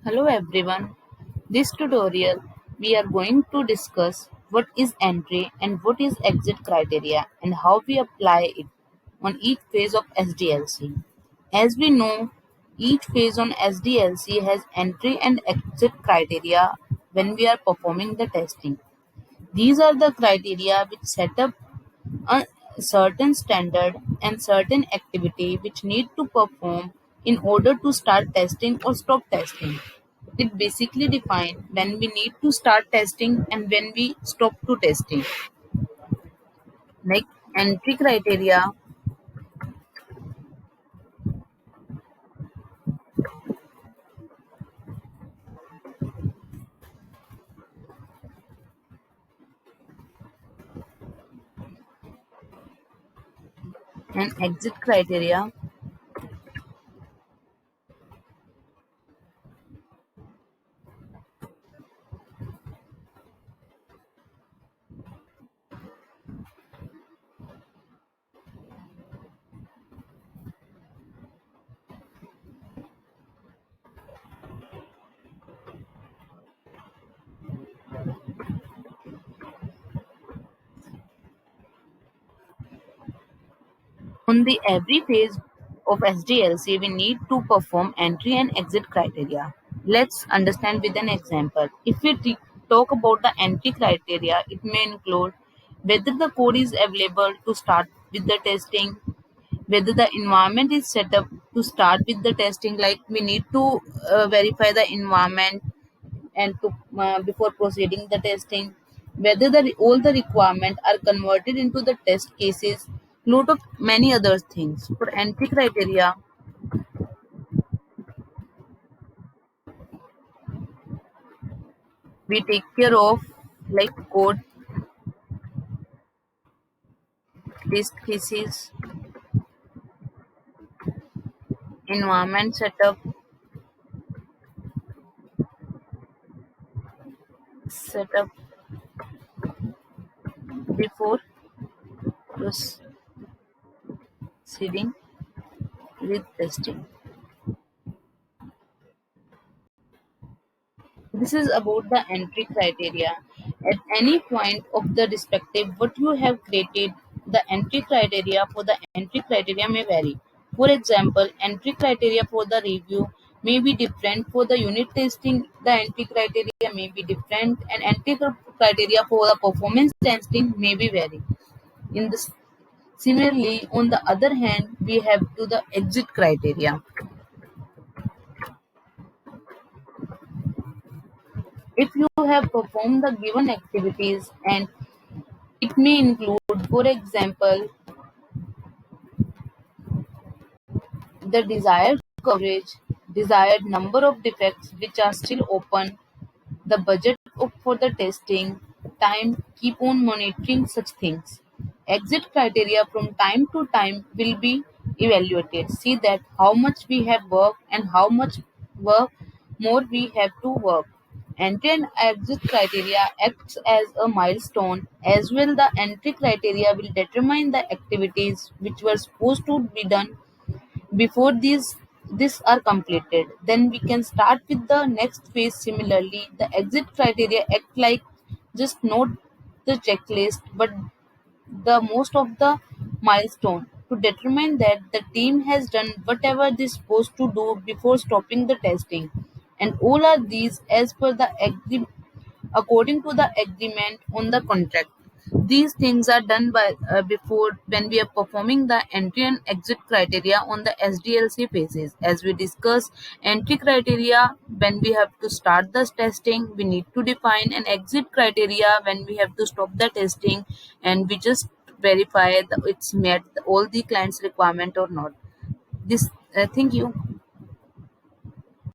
Hello everyone. This tutorial we are going to discuss what is entry and what is exit criteria and how we apply it on each phase of SDLC. As we know, each phase on SDLC has entry and exit criteria when we are performing the testing. These are the criteria which set up a certain standard and certain activity which need to perform in order to start testing or stop testing. It basically defines when we need to start testing and when we stop to testing. Like entry criteria and exit criteria. On the every phase of SDLC, we need to perform entry and exit criteria. Let's understand with an example. If we talk about the entry criteria, it may include whether the code is available to start with the testing, whether the environment is set up to start with the testing, like we need to verify the environment and to before proceeding the testing, whether all the requirements are converted into the test cases, lot of many other things. For entry criteria, we take care of like code, test cases, environment setup before proceeding with testing. This is about the entry criteria. At any point of the respective what you have created, the entry criteria for the entry criteria may vary. For example, entry criteria for the review may be different for the unit testing. The entry criteria may be different, and entry criteria for the performance testing may be vary. In this, similarly, on the other hand, we have to the exit criteria. If you have performed the given activities and it may include, for example, the desired coverage, desired number of defects which are still open, the budget for the testing, time, keep on monitoring such things. Exit criteria from time to time will be evaluated. See that how much we have worked and how much work more we have to work. Entry and exit criteria acts as a milestone. As well, the entry criteria will determine the activities which were supposed to be done before these are completed. Then we can start with the next phase. Similarly, the exit criteria act like just not the checklist but the most of the milestone to determine that the team has done whatever they supposed to do before stopping the testing, and all are these as per the according to the agreement on the contract. These things are done by before when we are performing the entry and exit criteria on the SDLC phases. As we discussed, entry criteria when we have to start the testing, we need to define an exit criteria when we have to stop the testing, and we just verify that it's met all the client's requirement or not. This thank you.